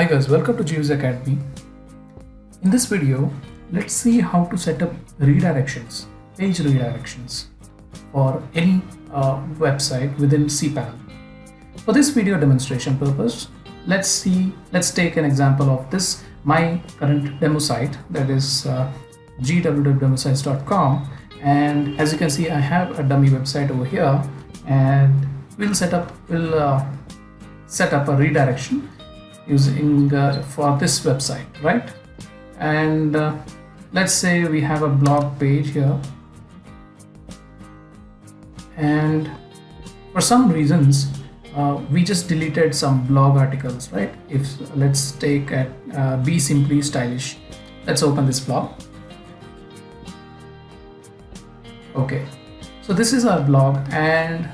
Hi guys, welcome to Jeeves Academy. In this video, let's see how to set up redirections, page redirections for any website within cPanel. For this video demonstration purpose, let's take an example of this, my current demo site, that is gwwwdemosites.com, and as you can see, I have a dummy website over here, and we'll set up a redirection using for this website, right? And let's say we have a blog page here, and for some reasons we just deleted some blog articles, right? Let's take at Be Simply Stylish. Let's open this blog. Okay, so this is our blog, and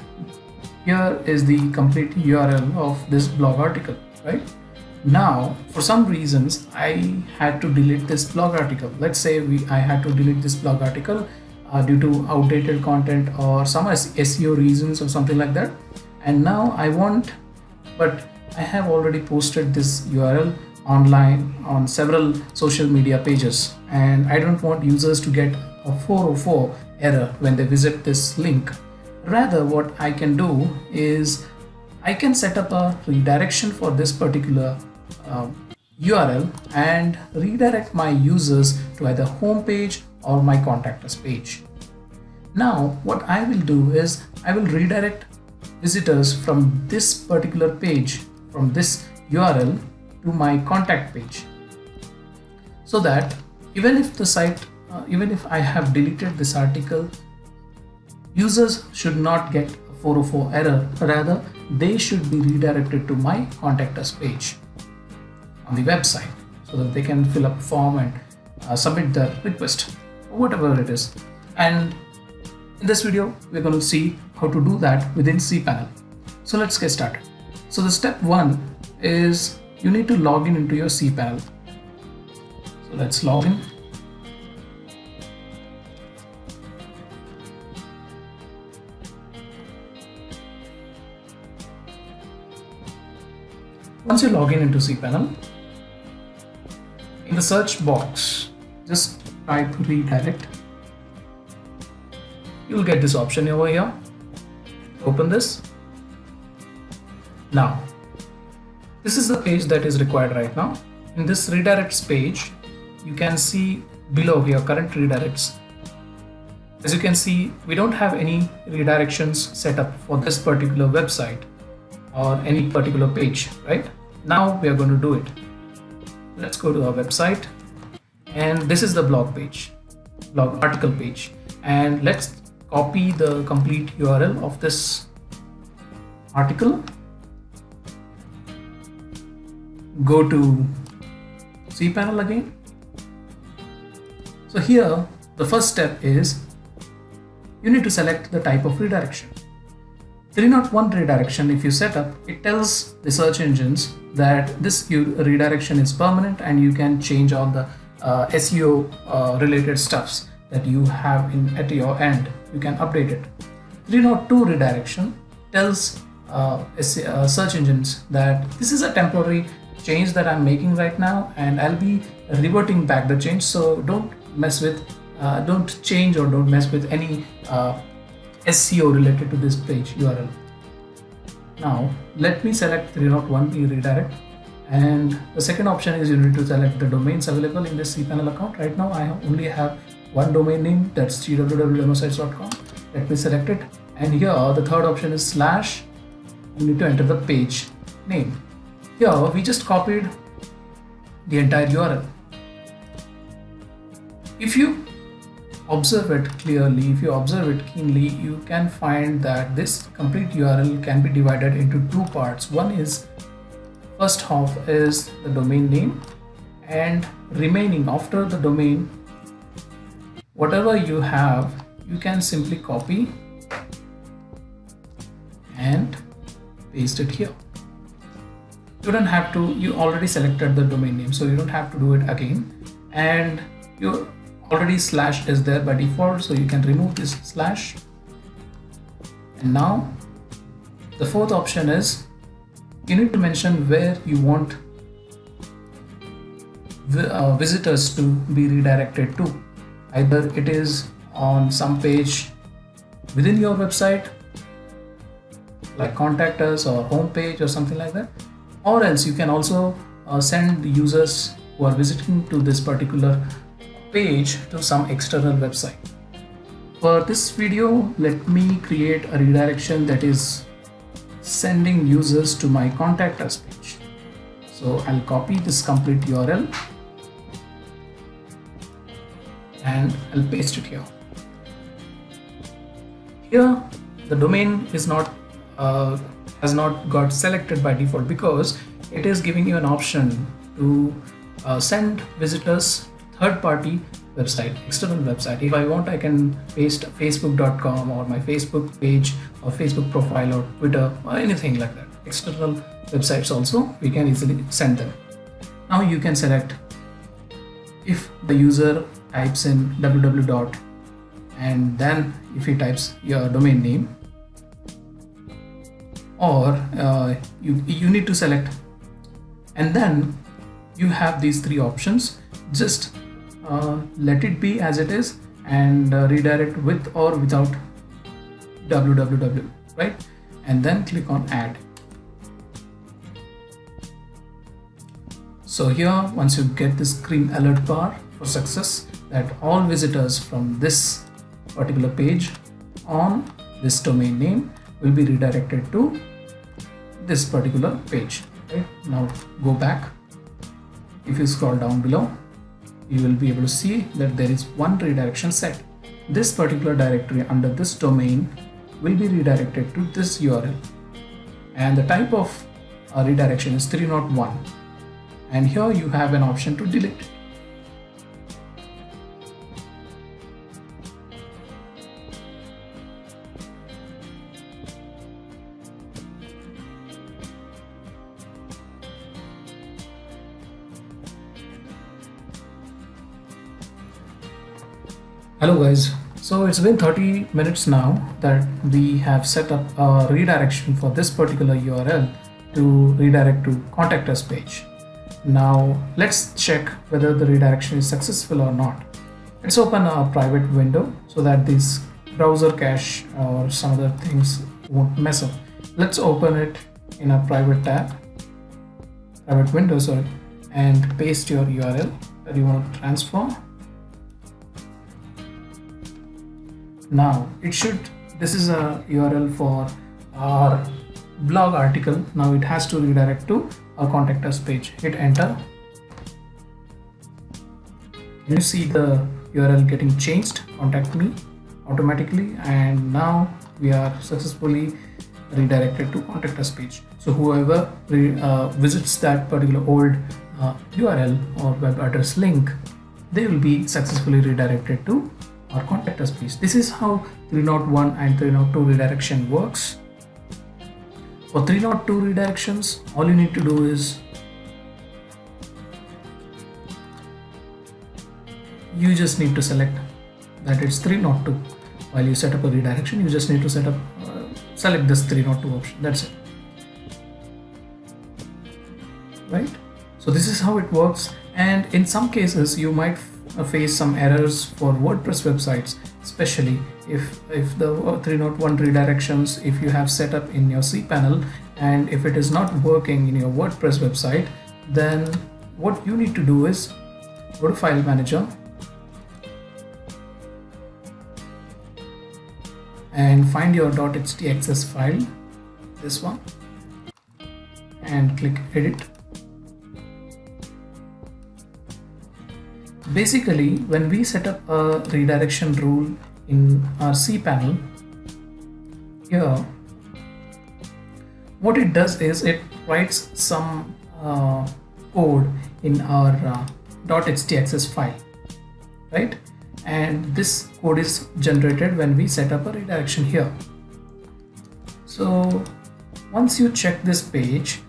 here is the complete URL of this blog article, right? Now, for some reasons, I had to delete this blog article. Let's say I had to delete this blog article due to outdated content or some SEO reasons or something like that. And now but I have already posted this URL online on several social media pages, and I don't want users to get a 404 error when they visit this link. Rather, what I can do is I can set up a redirection for this particular URL and redirect my users to either home page or my contact us page. Now what I will do is I will redirect visitors from this particular page, from this URL, to my contact page, so that even if I have deleted this article, users should not get a 404 error. Rather, they should be redirected to my contact us page on the website, so that they can fill up a form and submit their request or whatever it is. And in this video, we're going to see how to do that within cPanel. So let's get started. So the step one is you need to log in into your cPanel. So let's log in. Once you log in into cPanel, in the search box, just type redirect. You'll get this option over here. Open this. Now, this is the page that is required right now. In this redirects page, you can see below here current redirects. As you can see, we don't have any redirections set up for this particular website or any particular page, right? Now we are going to do it. Let's go to our website, and this is the blog article page, and let's copy the complete URL of this article. Go to cPanel again. So here the first step is you need to select the type of redirection. 301 redirection, if you set up, it tells the search engines that this redirection is permanent and you can change all the SEO related stuffs that you have at your end. You can update it. 302 redirection tells search engines that this is a temporary change that I'm making right now, and I'll be reverting back the change, so don't change or don't mess with any SEO related to this page URL. Now let me select 301 redirect, and the second option is you need to select the domains available in this cPanel account. Right now I only have one domain name, that's gwwwdemosites.com. Let me select it, and here the third option is /. You need to enter the page name. Here we just copied the entire URL. If you observe it clearly, if you observe it keenly, you can find that this complete URL can be divided into two parts. One is, first half is the domain name, and remaining after the domain, whatever you have, you can simply copy and paste it here. You don't have to, you already selected the domain name, so you don't have to do it again, and you already / is there by default, so you can remove this /. And now the fourth option is you need to mention where you want visitors to be redirected to. Either it is on some page within your website, like contact us or homepage or something like that, or else you can also send the users who are visiting to this particular page to some external website. For this video, let me create a redirection that is sending users to my contact us page. So I'll copy this complete URL and I'll paste it here. Here the domain is not has not got selected by default because it is giving you an option to send visitors third-party website, external website. If I want, I can paste facebook.com or my Facebook page or Facebook profile or Twitter or anything like that. External websites also, we can easily send them. Now you can select, if the user types in www. and then if he types your domain name, or you need to select, and then you have these three options. Just let it be as it is and redirect with or without www, right? And then click on add. So here, once you get this green alert bar for success, that all visitors from this particular page on this domain name will be redirected to this particular page, right? Now go back. If you scroll down below, you will be able to see that there is one redirection set. This particular directory under this domain will be redirected to this URL, and the type of redirection is 301, and here you have an option to delete. Hello guys, so it's been 30 minutes now that we have set up a redirection for this particular URL to redirect to contact us page. Now let's check whether the redirection is successful or not. Let's open a private window so that this browser cache or some other things won't mess up. Let's open it in a private window, and paste your URL that you want to transfer. Now this is a URL for our blog article. Now it has to redirect to our contact us page. Hit enter. You see the URL getting changed, contact me automatically, and now we are successfully redirected to contact us page. So whoever visits that particular old URL or web address link, they will be successfully redirected to our contact us page. This is how 301 and 302 redirection works. For 302 redirections, all you need to do is you just need to select that it's 302. While you set up a redirection, you just need to select this 302 option. That's it, right? So this is how it works, and in some cases you might face some errors for WordPress websites, especially if the 301 redirections, if you have set up in your cPanel and if it is not working in your WordPress website, then what you need to do is go to File Manager and find your .htaccess file, this one, and click Edit. Basically, when we set up a redirection rule in our cPanel, here what it does is it writes some code in our .htaccess file, right? And this code is generated when we set up a redirection here. So once you check this page,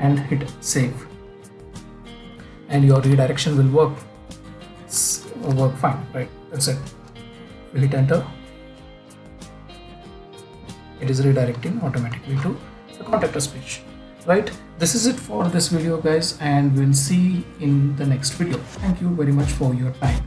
and hit save. and your redirection will work fine, right? That's it. You hit enter, it is redirecting automatically to the contact us page, right? This is it for this video, guys, and we'll see in the next video. Thank you very much for your time.